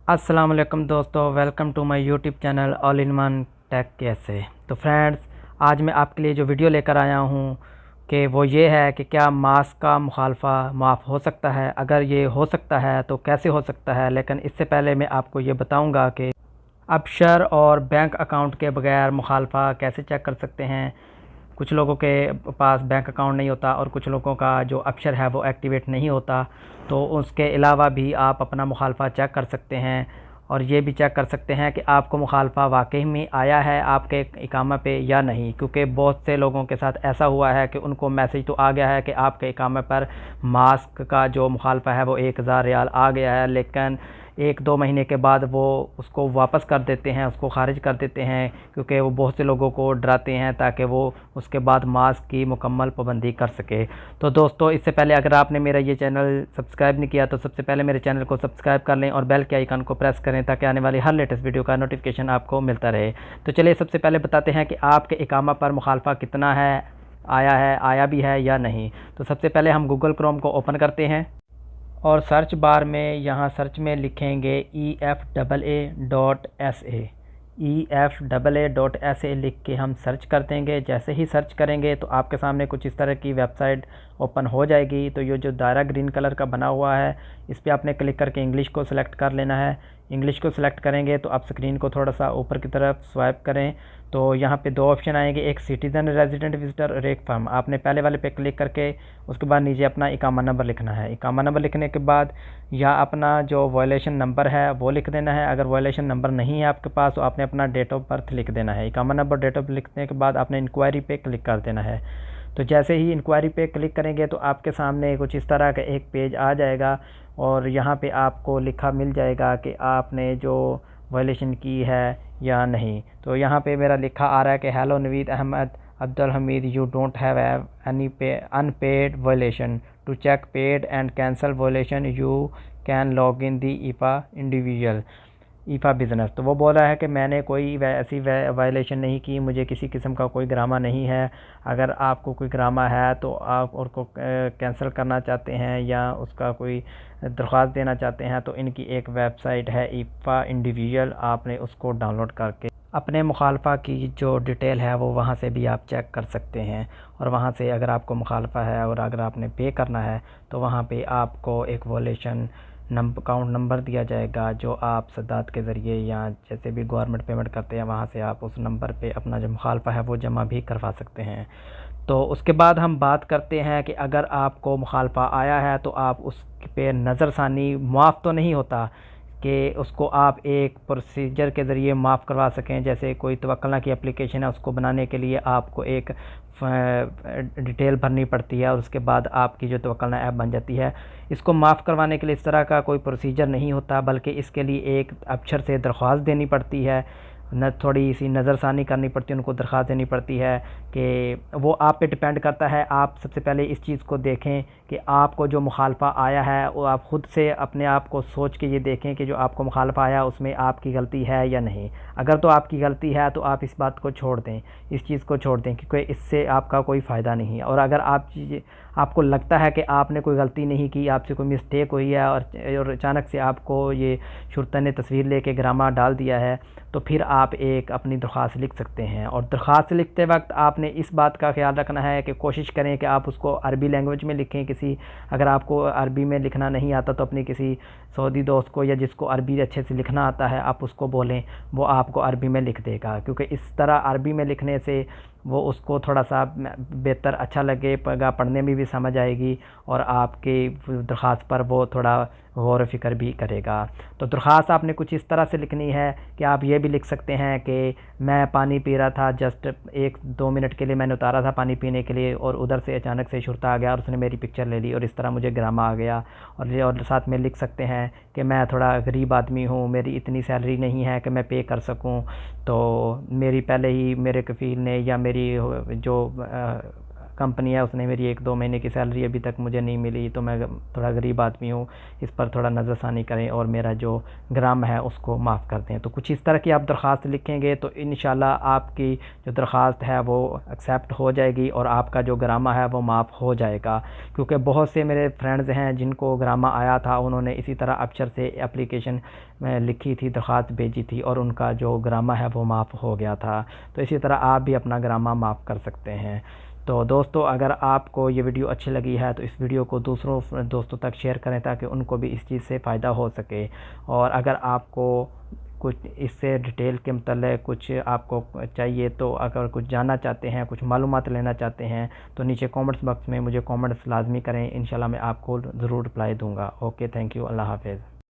अस्सलाम वालेकुम दोस्तों, welcome to my YouTube channel all in one tech कैसे। तो फ्रेंड्स, आज मैं आपके लिए जो वीडियो लेकर आया हूँ कि वो ये है कि क्या मास्क का मुखालफा माफ़ हो सकता है। अगर ये हो सकता है तो कैसे हो सकता है। लेकिन इससे पहले मैं आपको ये बताऊँगा कि अबशर और बैंक अकाउंट के बगैर मुखालफा कैसे चेक कर सकते हैं। कुछ लोगों के पास बैंक अकाउंट नहीं होता और कुछ लोगों का जो अबशर है वो एक्टिवेट नहीं होता, तो उसके अलावा भी आप अपना मुखालफा चेक कर सकते हैं। और ये भी चेक कर सकते हैं कि आपको मुखालफा वाकई में आया है आपके इकामा पे या नहीं, क्योंकि बहुत से लोगों के साथ ऐसा हुआ है कि उनको मैसेज तो आ गया है कि आपके इकामे पर मास्क का जो मुखालफा है वो 1000 रियाल आ गया है, लेकिन 1-2 महीने के बाद वो उसको वापस कर देते हैं, उसको ख़ारिज कर देते हैं, क्योंकि वो बहुत से लोगों को डराते हैं ताकि वो उसके बाद मास्क की मुकम्मल पाबंदी कर सके। तो दोस्तों, इससे पहले अगर आपने मेरा ये चैनल सब्सक्राइब नहीं किया तो सबसे पहले मेरे चैनल को सब्सक्राइब कर लें और बेल के आइकन को प्रेस करें ताकि आने वाली हर लेटेस्ट वीडियो का नोटिफिकेशन आपको मिलता रहे। तो चलिए सबसे पहले बताते हैं कि आपके इकामा पर मुखालफा कितना है, आया भी है या नहीं। तो सबसे पहले हम गूगल क्रोम को ओपन करते हैं और सर्च बार में यहाँ सर्च में लिखेंगे EFAA.SA लिख के हम सर्च कर देंगे। जैसे ही सर्च करेंगे तो आपके सामने कुछ इस तरह की वेबसाइट ओपन हो जाएगी। तो ये जो दायरा ग्रीन कलर का बना हुआ है इस पर आपने क्लिक करके इंग्लिश को सिलेक्ट कर लेना है। इंग्लिश को सिलेक्ट करेंगे तो आप स्क्रीन को थोड़ा सा ऊपर की तरफ स्वाइप करें तो यहाँ पे 2 ऑप्शन आएंगे, एक सिटीज़न रेजिडेंट विजिटर और एक फर्म। आपने पहले वाले पे क्लिक करके उसके बाद नीचे अपना इकामा नंबर लिखना है। इकामा नंबर लिखने के बाद या अपना जो वायलेशन नंबर है वो लिख देना है। अगर वायलेशन नंबर नहीं है आपके पास तो आपने अपना डेट ऑफ बर्थ लिख देना है। इकामा नंबर डेट ऑफ बर्थ लिखने के बाद आपने इंक्वायरी पे क्लिक कर देना है। तो जैसे ही इंक्वायरी पे क्लिक करेंगे तो आपके सामने कुछ इस तरह का एक पेज आ जाएगा और यहाँ पे आपको लिखा मिल जाएगा कि आपने जो वायलेशन की है या नहीं। तो यहाँ पे मेरा लिखा आ रहा है कि hello Naveed Ahmed Abdul Hamid, you don't have any unpaid violation. To check paid and cancel violation you can log in the ईफा बिज़नेस। तो वो बोल रहा है कि मैंने कोई ऐसी वायलेशन नहीं की, मुझे किसी किस्म का कोई ग्रामा नहीं है। अगर आपको कोई ग्रामा है तो आप उसको कैंसिल करना चाहते हैं या उसका कोई दरख्वास्त देना चाहते हैं तो इनकी एक वेबसाइट है ईफा इंडिविजुअल, आपने उसको डाउनलोड करके अपने मुखालफा की जो डिटेल है वो वहाँ से भी आप चेक कर सकते हैं। और वहाँ से अगर आपको मुखालफा है और अगर आपने पे करना है तो वहाँ पे आपको एक वायलेशन अकाउंट नंबर दिया जाएगा जो आप सदात के ज़रिए या जैसे भी गवर्नमेंट पेमेंट करते हैं वहाँ से आप उस नंबर पे अपना जो मुखालफा है वो जमा भी करवा सकते हैं। तो उसके बाद हम बात करते हैं कि अगर आपको मुखालफा आया है तो आप उस पे नज़रसानी माफ़ तो नहीं होता कि उसको आप एक प्रोसीजर के ज़रिए माफ़ करवा सकें। जैसे कोई तवक्कलना की एप्लीकेशन है उसको बनाने के लिए आपको एक डिटेल भरनी पड़ती है और उसके बाद आपकी जो तवक्कलना ऐप बन जाती है। इसको माफ़ करवाने के लिए इस तरह का कोई प्रोसीजर नहीं होता, बल्कि इसके लिए एक अबशर से दरख्वास्त देनी पड़ती है, थोड़ी सी नज़रसानी करनी पड़ती है, उनको दरख्वास्त देनी पड़ती है कि वो आप पे डिपेंड करता है। आप सबसे पहले इस चीज़ को देखें कि आपको जो मुखालफा आया है वो आप ख़ुद से अपने आप को सोच के ये देखें कि जो आपको मुखालफा आया उसमें आपकी गलती है या नहीं। अगर तो आपकी गलती है तो आप इस बात को छोड़ दें, इस चीज़ को छोड़ दें, क्योंकि इससे आपका कोई फ़ायदा नहीं है। और अगर आपको लगता है कि आपने कोई गलती नहीं की, आपसे कोई मिस्टेक हुई है और अचानक से आपको ये शुरता ने तस्वीर लेके ग्रामा डाल दिया है तो फिर आप एक अपनी दरख्वास्त लिख सकते हैं। और दरख्वास्त लिखते वक्त आपने इस बात का ख्याल रखना है कि कोशिश करें कि आप उसको अरबी लैंग्वेज में लिखें। अगर आपको अरबी में लिखना नहीं आता तो अपनी किसी सऊदी दोस्त को या जिसको अरबी अच्छे से लिखना आता है आप उसको बोलें, वो आपको अरबी में लिख देगा, क्योंकि इस तरह अरबी में लिखने से वो उसको थोड़ा सा बेहतर अच्छा लगेगा, पढ़ने में भी समझ आएगी और आपकी दरख्वास्त पर वो थोड़ा गौर फ़िक्र भी करेगा। तो दरख्वास्त आपने कुछ इस तरह से लिखनी है कि आप ये भी लिख सकते हैं कि मैं पानी पी रहा था, जस्ट 1-2 मिनट के लिए मैंने उतारा था पानी पीने के लिए और उधर से अचानक से शुरता आ गया और उसने मेरी पिक्चर ले ली और इस तरह मुझे ग्रामा आ गया। और साथ में लिख सकते हैं कि मैं थोड़ा गरीब आदमी हूँ, मेरी इतनी सैलरी नहीं है कि मैं पे कर सकूँ, तो मेरी पहले ही मेरे कफ़ील ने या मेरी जो कंपनी है उसने मेरी 1-2 महीने की सैलरी अभी तक मुझे नहीं मिली, तो मैं थोड़ा गरीब आदमी हूँ, इस पर थोड़ा नज़रसानी करें और मेरा जो ग्राम है उसको माफ़ कर दें। तो कुछ इस तरह की आप दरख्वास्त लिखेंगे तो इंशाल्लाह आपकी जो दरख्वास्त है वो एक्सेप्ट हो जाएगी और आपका जो ग्रामा है वो माफ़ हो जाएगा। क्योंकि बहुत से मेरे फ्रेंड्स हैं जिनको ग्रामा आया था, उन्होंने इसी तरह अफसर से एप्लीकेशन लिखी थी, दरख्वास्त भेजी थी और उनका जो ग्रामा है वो माफ़ हो गया था। तो इसी तरह आप भी अपना ग्रामा माफ़ कर सकते हैं। तो दोस्तों, अगर आपको ये वीडियो अच्छी लगी है तो इस वीडियो को दूसरों दोस्तों तक शेयर करें ताकि उनको भी इस चीज़ से फ़ायदा हो सके। और अगर आपको कुछ इससे डिटेल के मतलब कुछ आपको चाहिए, तो अगर कुछ जानना चाहते हैं, कुछ मालूमात लेना चाहते हैं, तो नीचे कमेंट्स बॉक्स में मुझे कमेंट्स लाजमी करें, इंशाल्लाह मैं आपको ज़रूर रिप्लाई दूंगा। ओके, थैंक यू, अल्लाह हाफ़िज़।